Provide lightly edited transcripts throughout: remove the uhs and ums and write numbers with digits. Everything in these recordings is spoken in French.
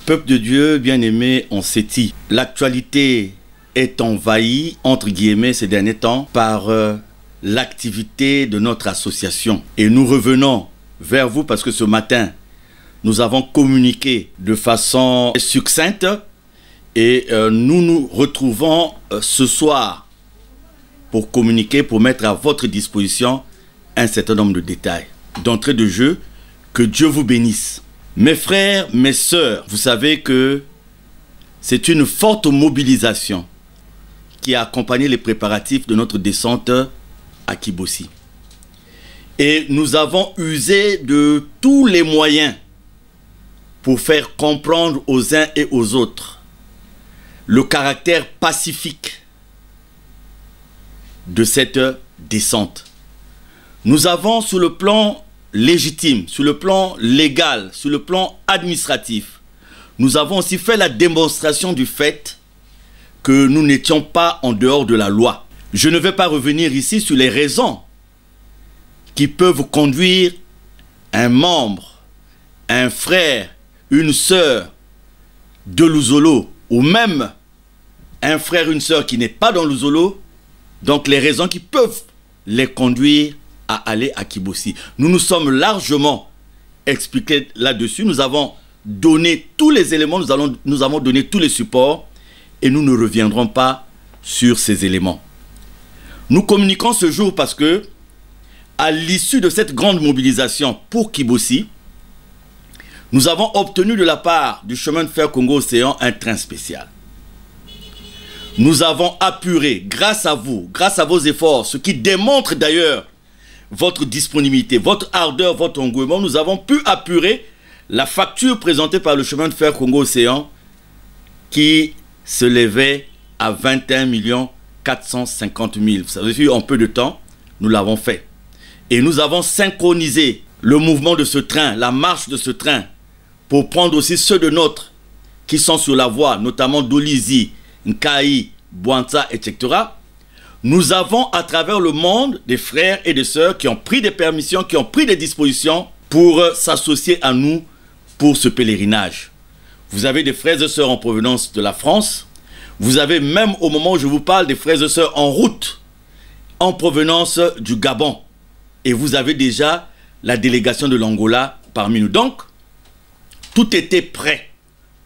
Peuple de Dieu, bien-aimé, on s'étit. L'actualité est envahie, entre guillemets, ces derniers temps, par l'activité de notre association. Et nous revenons vers vous parce que ce matin, nous avons communiqué de façon succincte et nous nous retrouvons ce soir pour communiquer, pour mettre à votre disposition un certain nombre de détails. D'entrée de jeu, que Dieu vous bénisse. Mes frères, mes sœurs, vous savez que c'est une forte mobilisation qui a accompagné les préparatifs de notre descente à Kibossi. Et nous avons usé de tous les moyens pour faire comprendre aux uns et aux autres le caractère pacifique de cette descente. Nous avons sur le plan légitime, sur le plan légal, sur le plan administratif, nous avons aussi fait la démonstration du fait que nous n'étions pas en dehors de la loi. Je ne vais pas revenir ici sur les raisons qui peuvent conduire un membre, un frère, une sœur de l'Ouzolo, ou même un frère, une sœur qui n'est pas dans l'Ouzolo, donc les raisons qui peuvent les conduire à aller à Kibossi. Nous nous sommes largement expliqués là-dessus. Nous avons donné tous les éléments, nous avons donné tous les supports et nous ne reviendrons pas sur ces éléments. Nous communiquons ce jour parce que, à l'issue de cette grande mobilisation pour Kibossi, nous avons obtenu de la part du chemin de fer Congo-Océan un train spécial. Nous avons apuré, grâce à vous, grâce à vos efforts, ce qui démontre d'ailleurs votre disponibilité, votre ardeur, votre engouement, nous avons pu apurer la facture présentée par le chemin de fer Congo-Océan qui se levait à 21 450 000. Ça veut dire en peu de temps, nous l'avons fait. Et nous avons synchronisé le mouvement de ce train, la marche de ce train, pour prendre aussi ceux de nôtres qui sont sur la voie, notamment Dolizi, Nkaï, Bouanta, etc. Nous avons à travers le monde des frères et des sœurs qui ont pris des permissions, qui ont pris des dispositions pour s'associer à nous pour ce pèlerinage. Vous avez des frères et sœurs en provenance de la France. Vous avez même au moment où je vous parle des frères et sœurs en route en provenance du Gabon. Et vous avez déjà la délégation de l'Angola parmi nous. Donc, tout était prêt,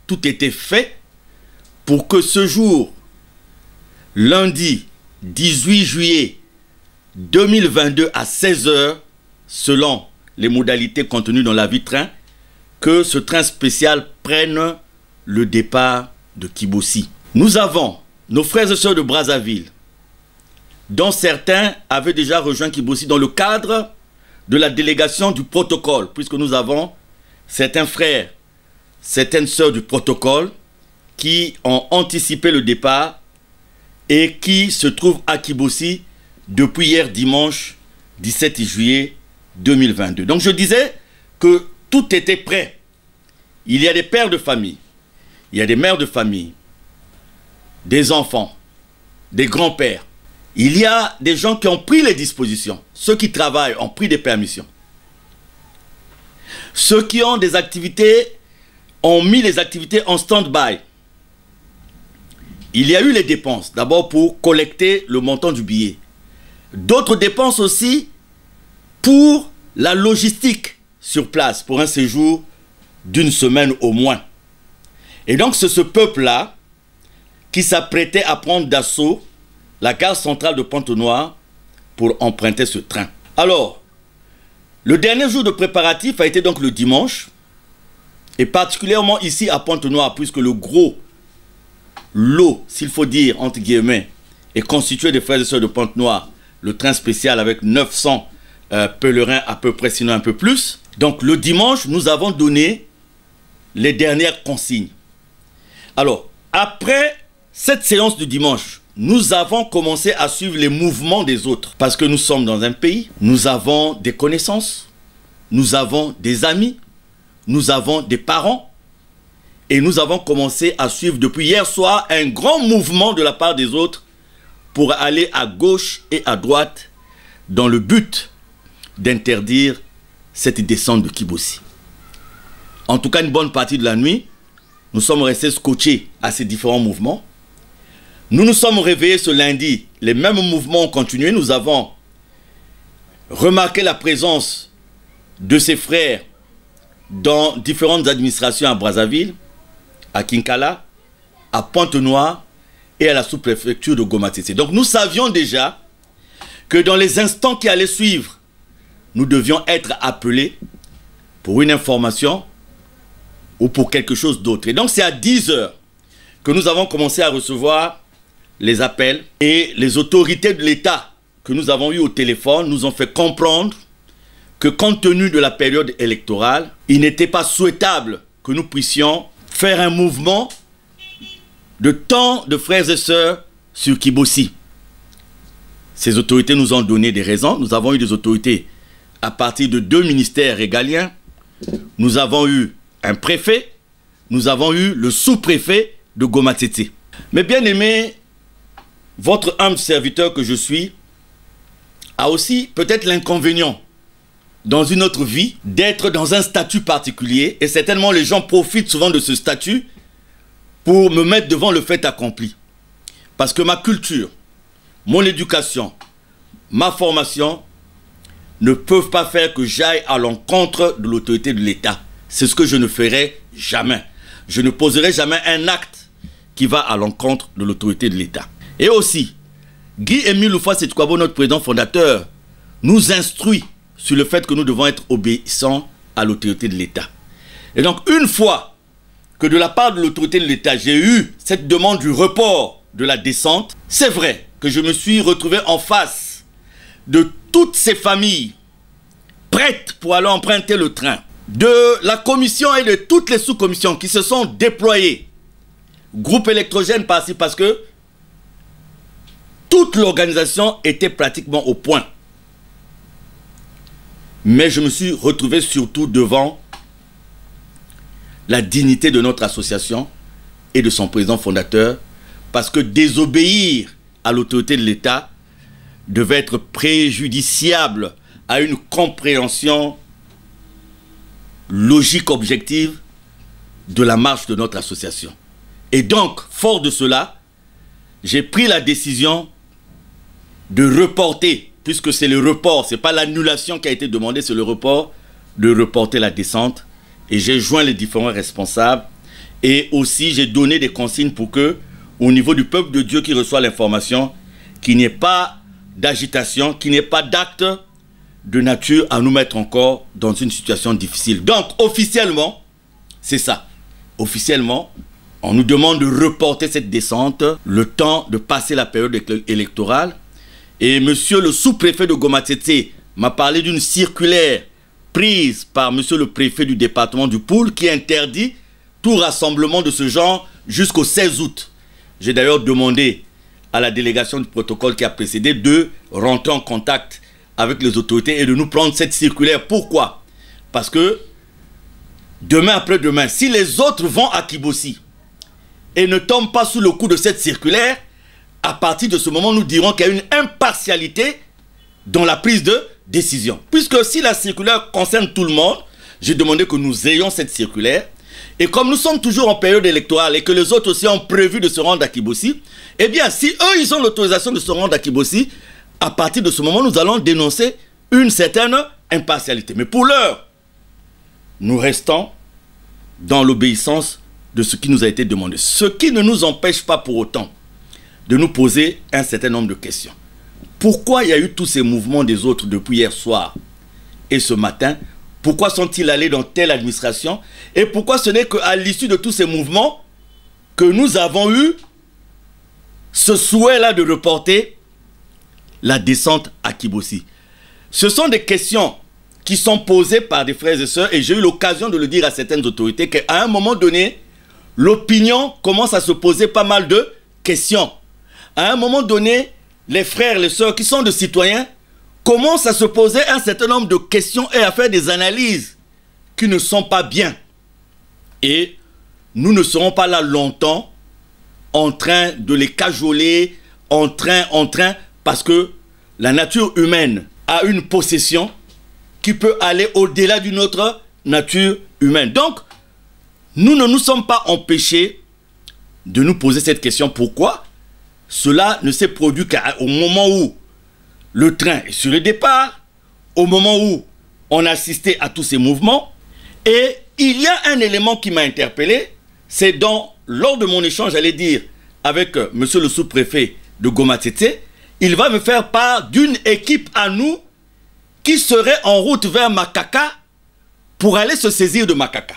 tout était fait pour que ce jour, lundi 18 juillet 2022 à 16 h, selon les modalités contenues dans l'avis de train, que ce train spécial prenne le départ de Kibossi. Nous avons nos frères et sœurs de Brazzaville, dont certains avaient déjà rejoint Kibossi dans le cadre de la délégation du protocole, puisque nous avons certains frères, certaines sœurs du protocole qui ont anticipé le départ et qui se trouvent à Kibossi depuis hier dimanche 17 juillet 2022. Donc je disais que tout était prêt. Il y a des pères de famille, il y a des mères de famille, des enfants, des grands-pères. Il y a des gens qui ont pris les dispositions. Ceux qui travaillent ont pris des permissions. Ceux qui ont des activités ont mis les activités en stand-by. Il y a eu les dépenses, d'abord pour collecter le montant du billet. D'autres dépenses aussi pour la logistique sur place, pour un séjour d'une semaine au moins. Et donc c'est ce peuple-là qui s'apprêtait à prendre d'assaut la gare centrale de Pointe-Noire pour emprunter ce train. Alors, le dernier jour de préparatif a été donc le dimanche, et particulièrement ici à Pointe-Noire, puisque le gros lot, s'il faut dire, entre guillemets, est constitué des frères et sœurs de Pointe-Noire, le train spécial avec 900 pèlerins à peu près, sinon un peu plus. Donc le dimanche, nous avons donné les dernières consignes. Alors, après cette séance du dimanche, nous avons commencé à suivre les mouvements des autres. Parce que nous sommes dans un pays, nous avons des connaissances, nous avons des amis, nous avons des parents. Et nous avons commencé à suivre depuis hier soir un grand mouvement de la part des autres pour aller à gauche et à droite dans le but d'interdire cette descente de Kibossi. En tout cas, une bonne partie de la nuit, nous sommes restés scotchés à ces différents mouvements. Nous nous sommes réveillés ce lundi, les mêmes mouvements ont continué. Nous avons remarqué la présence de ces frères dans différentes administrations à Brazzaville, à Kinkala, à Pointe-Noire et à la sous-préfecture de Goma-Tété. Donc nous savions déjà que dans les instants qui allaient suivre, nous devions être appelés pour une information ou pour quelque chose d'autre. Et donc c'est à 10 h que nous avons commencé à recevoir les appels et les autorités de l'État que nous avons eues au téléphone nous ont fait comprendre que compte tenu de la période électorale, il n'était pas souhaitable que nous puissions faire un mouvement de tant de frères et sœurs sur Kibossi. Ces autorités nous ont donné des raisons. Nous avons eu des autorités à partir de 2 ministères régaliens. Nous avons eu un préfet, nous avons eu le sous-préfet de Goma-Tété. Mais bien aimé, votre humble serviteur que je suis a aussi peut-être l'inconvénient dans une autre vie d'être dans un statut particulier, et certainement les gens profitent souvent de ce statut pour me mettre devant le fait accompli. Parce que ma culture, mon éducation, ma formation ne peuvent pas faire que j'aille à l'encontre de l'autorité de l'État. C'est ce que je ne ferai jamais. Je ne poserai jamais un acte qui va à l'encontre de l'autorité de l'État. Et aussi, Guy-Émile Houphouët-Sétouabo, notre président fondateur, nous instruit sur le fait que nous devons être obéissants à l'autorité de l'État. Et donc, une fois que de la part de l'autorité de l'État, j'ai eu cette demande du report de la descente, c'est vrai que je me suis retrouvé en face de toutes ces familles prêtes pour aller emprunter le train, de la commission et de toutes les sous-commissions qui se sont déployées, groupe électrogène par-ci, parce que toute l'organisation était pratiquement au point. Mais je me suis retrouvé surtout devant la dignité de notre association et de son président fondateur, parce que désobéir à l'autorité de l'État devait être préjudiciable à une compréhension logique, objective de la marche de notre association. Et donc, fort de cela, j'ai pris la décision de reporter, puisque c'est le report, ce n'est pas l'annulation qui a été demandée, c'est le report, de reporter la descente. Et j'ai joint les différents responsables. Et aussi, j'ai donné des consignes pour que, au niveau du peuple de Dieu qui reçoit l'information, qu'il n'y ait pas d'agitation, qu'il n'y ait pas d'acte de nature à nous mettre encore dans une situation difficile. Donc, officiellement, c'est ça. Officiellement, on nous demande de reporter cette descente, le temps de passer la période électorale. Et monsieur le sous-préfet de Goma-Tété m'a parlé d'une circulaire prise par monsieur le préfet du département du Poul qui interdit tout rassemblement de ce genre jusqu'au 16 août. J'ai d'ailleurs demandé à la délégation du protocole qui a précédé de rentrer en contact avec les autorités et de nous prendre cette circulaire. Pourquoi? Parce que demain après-demain, si les autres vont à Kibossi et ne tombent pas sous le coup de cette circulaire, à partir de ce moment, nous dirons qu'il y a une impartialité dans la prise de décision. Puisque si la circulaire concerne tout le monde, j'ai demandé que nous ayons cette circulaire. Et comme nous sommes toujours en période électorale et que les autres aussi ont prévu de se rendre à Kibossi, eh bien, si eux, ils ont l'autorisation de se rendre à Kibossi, à partir de ce moment, nous allons dénoncer une certaine impartialité. Mais pour l'heure, nous restons dans l'obéissance de ce qui nous a été demandé. Ce qui ne nous empêche pas pour autant de nous poser un certain nombre de questions. Pourquoi il y a eu tous ces mouvements des autres depuis hier soir et ce matin? Pourquoi sont-ils allés dans telle administration? Et pourquoi ce n'est qu'à l'issue de tous ces mouvements que nous avons eu ce souhait-là de reporter la descente à Kibossi? Ce sont des questions qui sont posées par des frères et sœurs, et j'ai eu l'occasion de le dire à certaines autorités qu'à un moment donné, l'opinion commence à se poser pas mal de questions. À un moment donné, les frères, les sœurs qui sont des citoyens commencent à se poser un certain nombre de questions et à faire des analyses qui ne sont pas bien. Et nous ne serons pas là longtemps en train de les cajoler, en train, parce que la nature humaine a une possession qui peut aller au-delà d'une autre nature humaine. Donc, nous ne nous sommes pas empêchés de nous poser cette question. Pourquoi? Cela ne s'est produit qu'au moment où le train est sur le départ, au moment où on assistait à tous ces mouvements. Et il y a un élément qui m'a interpellé, c'est lors de mon échange, j'allais dire, avec monsieur le sous-préfet de Goma Tete, il va me faire part d'une équipe à nous qui serait en route vers Makaka pour aller se saisir de Makaka.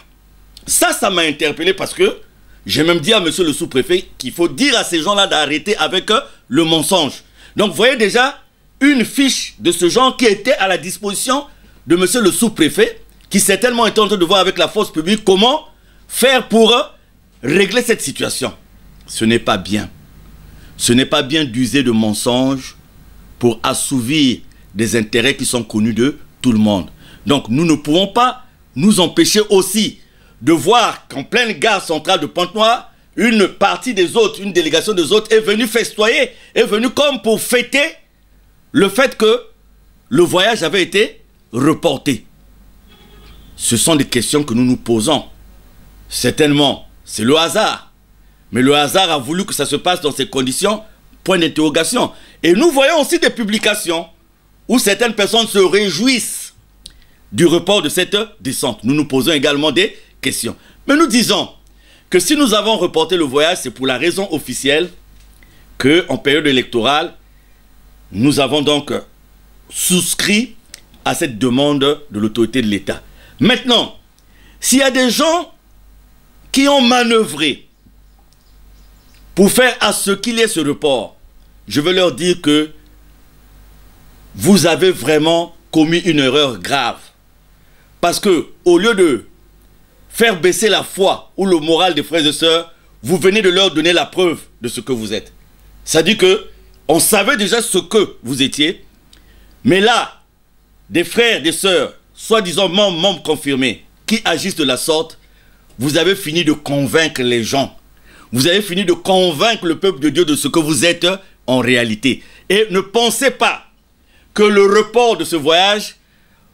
Ça m'a interpellé parce que j'ai même dit à monsieur le sous-préfet qu'il faut dire à ces gens-là d'arrêter avec le mensonge. Donc vous voyez déjà une fiche de ce genre qui était à la disposition de monsieur le sous-préfet, qui certainement est en train de voir avec la force publique comment faire pour régler cette situation. Ce n'est pas bien. Ce n'est pas bien d'user de mensonges pour assouvir des intérêts qui sont connus de tout le monde. Donc nous ne pouvons pas nous empêcher aussi de voir qu'en pleine gare centrale de Pointe-Noire, une partie des autres, une délégation des autres est venue festoyer, est venue comme pour fêter le fait que le voyage avait été reporté. Ce sont des questions que nous nous posons. Certainement, c'est le hasard. Mais le hasard a voulu que ça se passe dans ces conditions, point d'interrogation. Et nous voyons aussi des publications où certaines personnes se réjouissent du report de cette descente. Nous nous posons également des questions. Mais nous disons que si nous avons reporté le voyage, c'est pour la raison officielle qu'en période électorale, nous avons donc souscrit à cette demande de l'autorité de l'État. Maintenant, s'il y a des gens qui ont manœuvré pour faire à ce qu'il y ait ce report, je veux leur dire que vous avez vraiment commis une erreur grave. Parce que au lieu de faire baisser la foi ou le moral des frères et sœurs, vous venez de leur donner la preuve de ce que vous êtes. C'est-à-dire que on savait déjà ce que vous étiez, mais là, des frères, des sœurs, soi-disant membres confirmés, qui agissent de la sorte, vous avez fini de convaincre les gens. Vous avez fini de convaincre le peuple de Dieu de ce que vous êtes en réalité. Et ne pensez pas que le report de ce voyage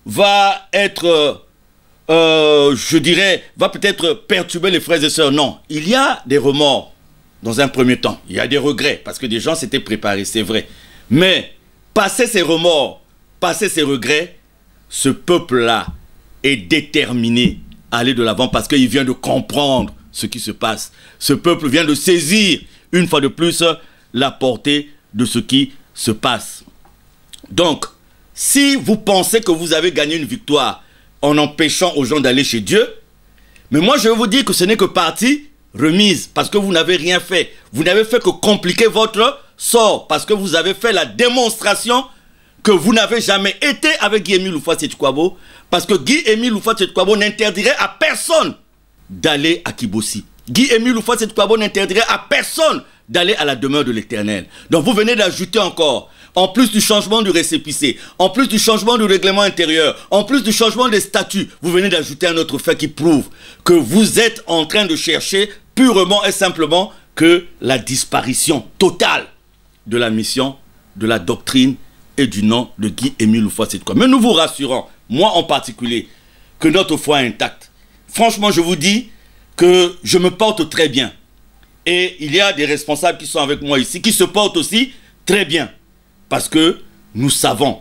va être, je dirais, va peut-être perturber les frères et sœurs. Non, il y a des remords dans un premier temps. Il y a des regrets parce que des gens s'étaient préparés, c'est vrai. Mais, passer ces remords, passer ces regrets, ce peuple-là est déterminé à aller de l'avant parce qu'il vient de comprendre ce qui se passe. Ce peuple vient de saisir, une fois de plus, la portée de ce qui se passe. Donc, si vous pensez que vous avez gagné une victoire en empêchant aux gens d'aller chez Dieu, mais moi je vais vous dire que ce n'est que partie remise, parce que vous n'avez rien fait. Vous n'avez fait que compliquer votre sort, parce que vous avez fait la démonstration que vous n'avez jamais été avec Guy-Émile Houphouët-Sétiquabo, parce que Guy-Émile Houphouët-Sétiquabo n'interdirait à personne d'aller à Kibossi. Guy-Émile Houphouët-Sétiquabo n'interdirait à personne d'aller à la demeure de l'Éternel. Donc vous venez d'ajouter encore, en plus du changement du récépissé, en plus du changement du règlement intérieur, en plus du changement des statuts, vous venez d'ajouter un autre fait qui prouve que vous êtes en train de chercher purement et simplement que la disparition totale de la mission, de la doctrine et du nom de Guy-Émile Houphouët-Sétiquabo. Mais nous vous rassurons, moi en particulier, que notre foi est intacte. Franchement, je vous dis que je me porte très bien. Et il y a des responsables qui sont avec moi ici, qui se portent aussi très bien. Parce que nous savons,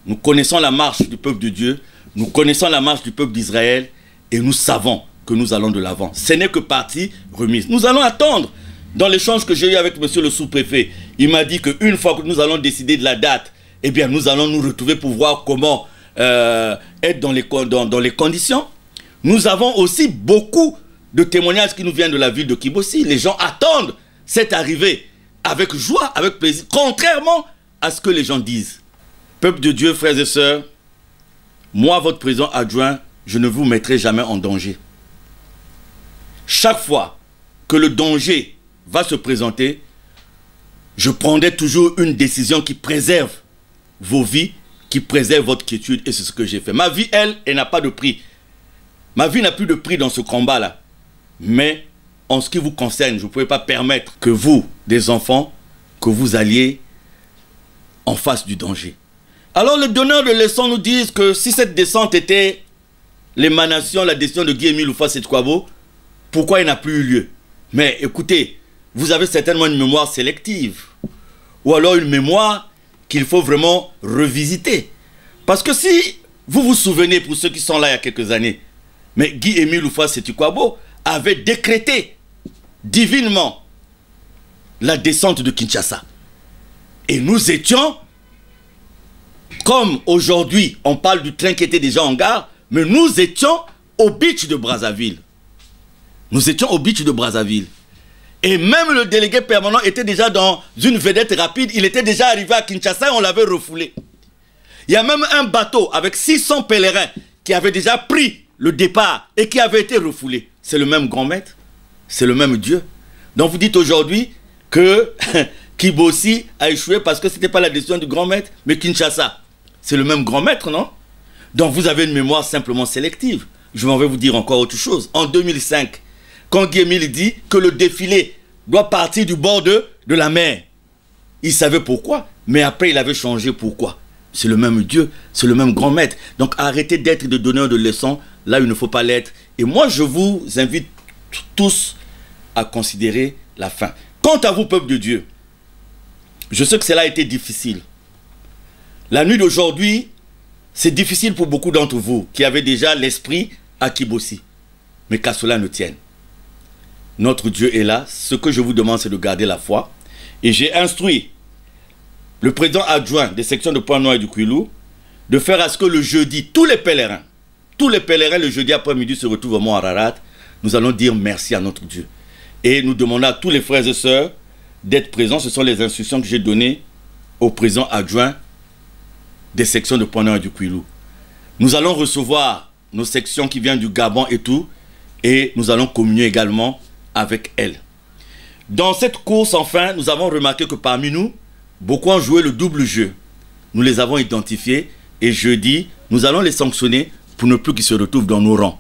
nous connaissons la marche du peuple de Dieu, nous connaissons la marche du peuple d'Israël, et nous savons que nous allons de l'avant. Ce n'est que partie remise. Nous allons attendre. Dans l'échange que j'ai eu avec monsieur le sous-préfet, il m'a dit qu'une fois que nous allons décider de la date, eh bien nous allons nous retrouver pour voir comment être dans les conditions. Nous avons aussi beaucoup de témoignages qui nous viennent de la ville de Kibossi. Les gens attendent cette arrivée avec joie, avec plaisir, contrairement à ce que les gens disent. Peuple de Dieu, frères et sœurs, moi, votre président adjoint, je ne vous mettrai jamais en danger. Chaque fois que le danger va se présenter, je prendrai toujours une décision qui préserve vos vies, qui préserve votre quiétude, et c'est ce que j'ai fait. Ma vie, elle n'a pas de prix. Ma vie n'a plus de prix dans ce combat-là. Mais en ce qui vous concerne, je ne pouvais pas permettre que vous, des enfants, que vous alliez en face du danger. Alors les donneurs de leçons nous disent que si cette descente était l'émanation, la décision de Guy-Émile Houphouët-Sétiquabo, pourquoi il n'a plus eu lieu? Mais écoutez, vous avez certainement une mémoire sélective. Ou alors une mémoire qu'il faut vraiment revisiter. Parce que si vous vous souvenez, pour ceux qui sont là il y a quelques années, mais Guy-Émile Houphouët-Sétukwabo avait décrété divinement la descente de Kinshasa. Et nous étions, comme aujourd'hui on parle du train qui était déjà en gare, mais nous étions au beach de Brazzaville. Nous étions au beach de Brazzaville. Et même le délégué permanent était déjà dans une vedette rapide. Il était déjà arrivé à Kinshasa et on l'avait refoulé. Il y a même un bateau avec 600 pèlerins qui avait déjà pris le départ et qui avait été refoulé. C'est le même grand maître. C'est le même Dieu. Donc vous dites aujourd'hui que Kibossi a échoué parce que ce n'était pas la décision du grand maître, mais Kinshasa. C'est le même grand maître, non? Donc vous avez une mémoire simplement sélective. Je m'en vais vous dire encore autre chose. En 2005, quand Guy-Émile dit que le défilé doit partir du bord de la mer, il savait pourquoi, mais après il avait changé pourquoi. C'est le même Dieu, c'est le même grand maître. Donc arrêtez d'être des donneurs de leçons, là où il ne faut pas l'être. Et moi je vous invite tous à considérer la fin. Quant à vous, peuple de Dieu, je sais que cela a été difficile. La nuit d'aujourd'hui, c'est difficile pour beaucoup d'entre vous qui avaient déjà l'esprit à Kibossi. Mais qu'à cela ne tienne. Notre Dieu est là. Ce que je vous demande, c'est de garder la foi. Et j'ai instruit le président adjoint des sections de Pointe-Noire et du Kwilu de faire à ce que le jeudi, tous les pèlerins le jeudi après-midi se retrouvent au Mont Ararat. Nous allons dire merci à notre Dieu. Et nous demandons à tous les frères et sœurs d'être présents. Ce sont les instructions que j'ai données au président adjoint des sections de Pointe-Noire et du Kwilu. Nous allons recevoir nos sections qui viennent du Gabon et tout. Et nous allons communier également avec elles. Dans cette course, enfin, nous avons remarqué que parmi nous, beaucoup ont joué le double jeu. Nous les avons identifiés et jeudi, nous allons les sanctionner pour ne plus qu'ils se retrouvent dans nos rangs.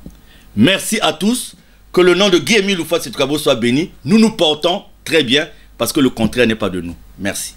Merci à tous. Que le nom de Guy-Émile Houphouët-Sétukwabo soit béni. Nous nous portons très bien parce que le contraire n'est pas de nous. Merci.